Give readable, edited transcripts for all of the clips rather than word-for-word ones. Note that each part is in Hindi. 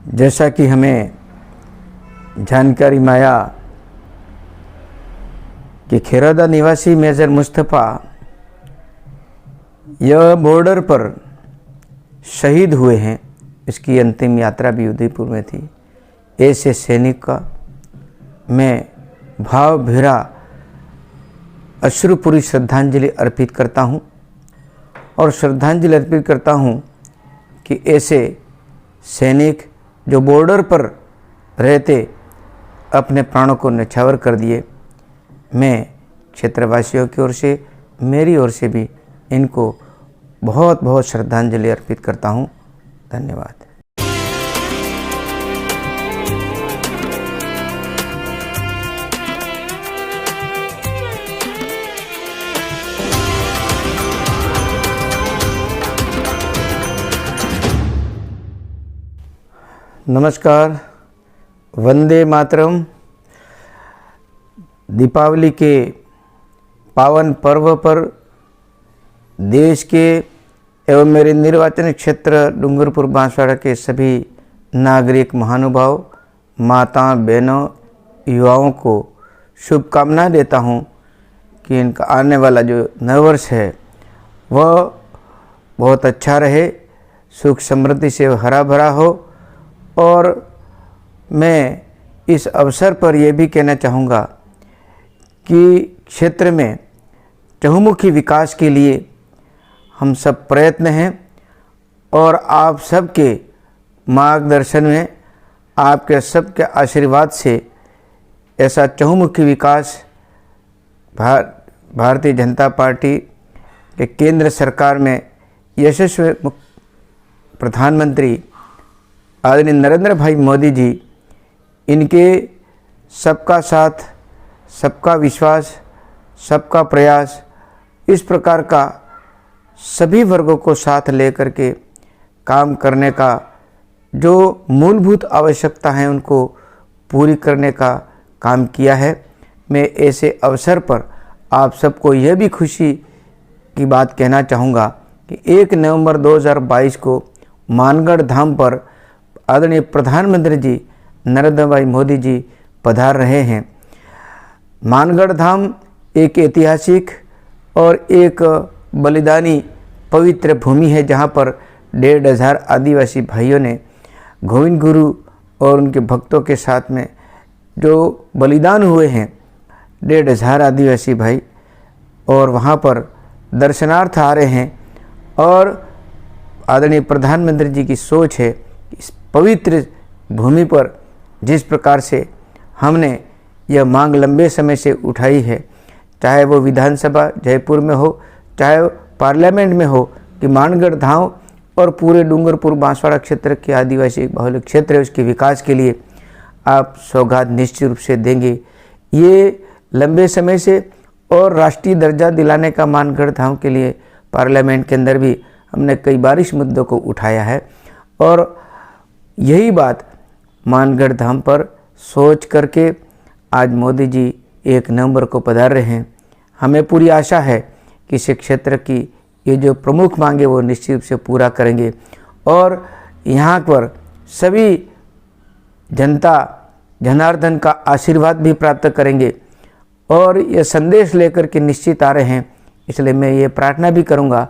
जैसा कि हमें जानकारी मिला कि खेरौदा निवासी मेजर मुस्तफ़ा यह बॉर्डर पर शहीद हुए हैं। इसकी अंतिम यात्रा भी उदयपुर में थी। ऐसे सैनिक का मैं भाव भरा अश्रुपूरी श्रद्धांजलि अर्पित करता हूं और श्रद्धांजलि अर्पित करता हूं कि ऐसे सैनिक जो बॉर्डर पर रहते अपने प्राणों को न्यौछावर कर दिए, मैं क्षेत्रवासियों की ओर से, मेरी ओर से भी इनको बहुत बहुत श्रद्धांजलि अर्पित करता हूं। धन्यवाद। नमस्कार। वंदे मातरम। दीपावली के पावन पर्व पर देश के एवं मेरे निर्वाचन क्षेत्र डूंगरपुर बांसवाड़ा के सभी नागरिक महानुभाव, माता बहनों, युवाओं को शुभकामनाएं देता हूं कि इनका आने वाला जो नववर्ष है वह बहुत अच्छा रहे, सुख समृद्धि से हरा भरा हो। और मैं इस अवसर पर यह भी कहना चाहूँगा कि क्षेत्र में चहुमुखी विकास के लिए हम सब प्रयत्न हैं और आप सबके मार्गदर्शन में, आपके सबके आशीर्वाद से ऐसा चहुमुखी विकास भारतीय जनता पार्टी के केंद्र सरकार में यशस्वी प्रधानमंत्री आदरणीय नरेंद्र भाई मोदी जी, इनके सबका साथ, सबका विश्वास, सबका प्रयास, इस प्रकार का सभी वर्गों को साथ लेकर के काम करने का जो मूलभूत आवश्यकता है उनको पूरी करने का काम किया है। मैं ऐसे अवसर पर आप सबको यह भी खुशी की बात कहना चाहूँगा कि 1 नवंबर 2022 को मानगढ़ धाम पर आदरणीय प्रधानमंत्री जी नरेंद्र भाई मोदी जी पधार रहे हैं। मानगढ़ धाम एक ऐतिहासिक और एक बलिदानी पवित्र भूमि है, जहाँ पर 1,500 आदिवासी भाइयों ने गोविंद गुरु और उनके भक्तों के साथ में जो बलिदान हुए हैं, 1,500 आदिवासी भाई, और वहाँ पर दर्शनार्थ आ रहे हैं। और आदरणीय प्रधानमंत्री जी की सोच है इस पवित्र भूमि पर जिस प्रकार से हमने यह मांग लंबे समय से उठाई है, चाहे वो विधानसभा जयपुर में हो, चाहे वो पार्लियामेंट में हो, कि मानगढ़ धाम और पूरे डूंगरपुर बांसवाड़ा क्षेत्र के आदिवासी बहुल क्षेत्र है, उसके विकास के लिए आप सौगात निश्चित रूप से देंगे। ये लंबे समय से और राष्ट्रीय दर्जा दिलाने का मानगढ़ धाम के लिए पार्लियामेंट के अंदर भी हमने कई बार इस मुद्दों को उठाया है। और यही बात मानगढ़ धाम पर सोच करके आज मोदी जी 1 नवंबर को पधार रहे हैं। हमें पूरी आशा है कि इस क्षेत्र की ये जो प्रमुख मांगे वो निश्चित रूप से पूरा करेंगे और यहाँ पर सभी जनता जनार्दन का आशीर्वाद भी प्राप्त करेंगे। और ये संदेश लेकर के निश्चित आ रहे हैं। इसलिए मैं ये प्रार्थना भी करूँगा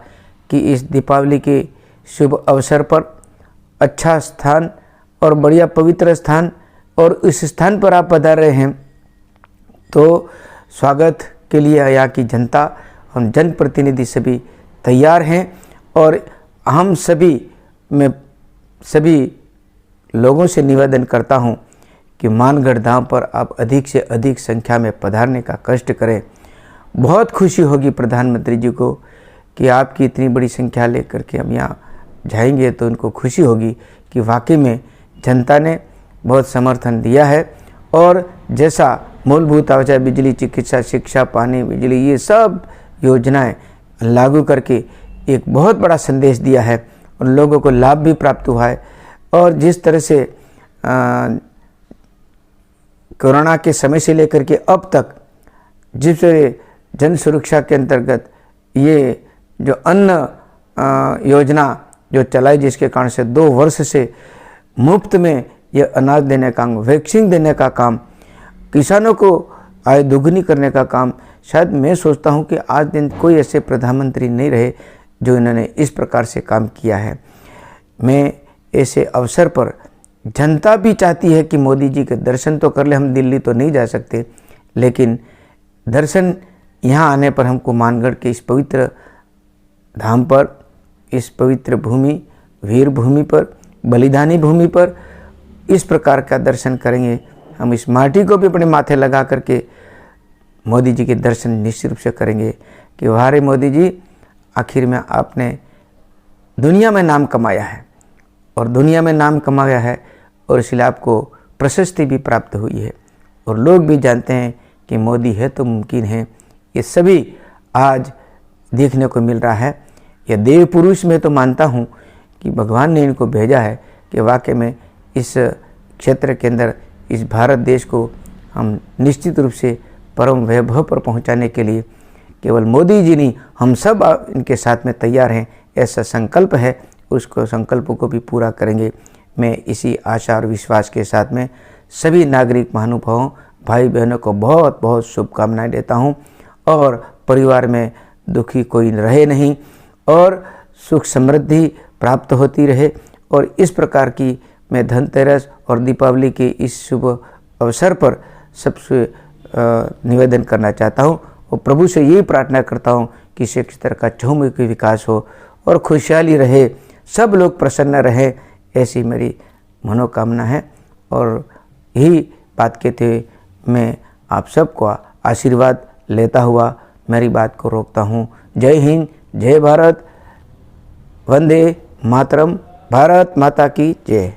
कि इस दीपावली के शुभ अवसर पर अच्छा स्थान और बढ़िया पवित्र स्थान, और इस स्थान पर आप पधार रहे हैं तो स्वागत के लिए यहाँ की जनता, हम जनप्रतिनिधि सभी तैयार हैं। और हम सभी, मैं सभी लोगों से निवेदन करता हूँ कि मानगढ़ धाम पर आप अधिक से अधिक संख्या में पधारने का कष्ट करें। बहुत खुशी होगी प्रधानमंत्री जी को कि आपकी इतनी बड़ी संख्या लेकर के हम यहाँ जाएंगे, तो उनको खुशी होगी कि वाकई में जनता ने बहुत समर्थन दिया है। और जैसा मूलभूत आवश्यकता, बिजली, चिकित्सा, शिक्षा, पानी, बिजली, ये सब योजनाएं लागू करके एक बहुत बड़ा संदेश दिया है, उन लोगों को लाभ भी प्राप्त हुआ है। और जिस तरह से कोरोना के समय से लेकर के अब तक जिस जन सुरक्षा के अंतर्गत ये जो अन्न योजना जो चलाई, जिसके कारण से 2 वर्ष से मुफ्त में यह अनाज देने का काम, वैक्सीन देने का काम, किसानों को आय दोगुनी करने का काम, शायद मैं सोचता हूँ कि आज दिन कोई ऐसे प्रधानमंत्री नहीं रहे जो इन्होंने इस प्रकार से काम किया है। मैं ऐसे अवसर पर, जनता भी चाहती है कि मोदी जी के दर्शन तो कर ले, हम दिल्ली तो नहीं जा सकते, लेकिन दर्शन यहाँ आने पर हमको मानगढ़ के इस पवित्र धाम पर, इस पवित्र भूमि, वीर भूमि पर, बलिदानी भूमि पर इस प्रकार का दर्शन करेंगे। हम इस माटी को भी अपने माथे लगा करके मोदी जी के दर्शन निश्चित रूप से करेंगे कि वाह मोदी जी, आखिर में आपने दुनिया में नाम कमाया है, और दुनिया में नाम कमाया है और इसलिए आपको प्रशस्ति भी प्राप्त हुई है, और लोग भी जानते हैं कि मोदी है तो मुमकिन है। ये सभी आज देखने को मिल रहा है। यह देव पुरुष में तो मानता हूँ कि भगवान ने इनको भेजा है कि वाकई में इस क्षेत्र के अंदर, इस भारत देश को हम निश्चित रूप से परम वैभव पर पहुंचाने के लिए केवल मोदी जी नहीं, हम सब इनके साथ में तैयार हैं, ऐसा संकल्प है। उसको संकल्प को भी पूरा करेंगे। मैं इसी आशा और विश्वास के साथ में सभी नागरिक महानुभावों, भाई बहनों को बहुत बहुत शुभकामनाएं देता हूं, और परिवार में दुखी कोई रहे नहीं, और सुख समृद्धि प्राप्त होती रहे। और इस प्रकार की मैं धनतेरस और दीपावली के इस शुभ अवसर पर सबसे निवेदन करना चाहता हूँ, और प्रभु से यही प्रार्थना करता हूँ कि इस क्षेत्र का चहुमुखी विकास हो और खुशहाली रहे, सब लोग प्रसन्न रहे, ऐसी मेरी मनोकामना है। और यही बात कहते हुए मैं आप सबको आशीर्वाद लेता हुआ मेरी बात को रोकता हूँ। जय हिंद, जय भारत, वंदे मातरम, भारत माता की जय।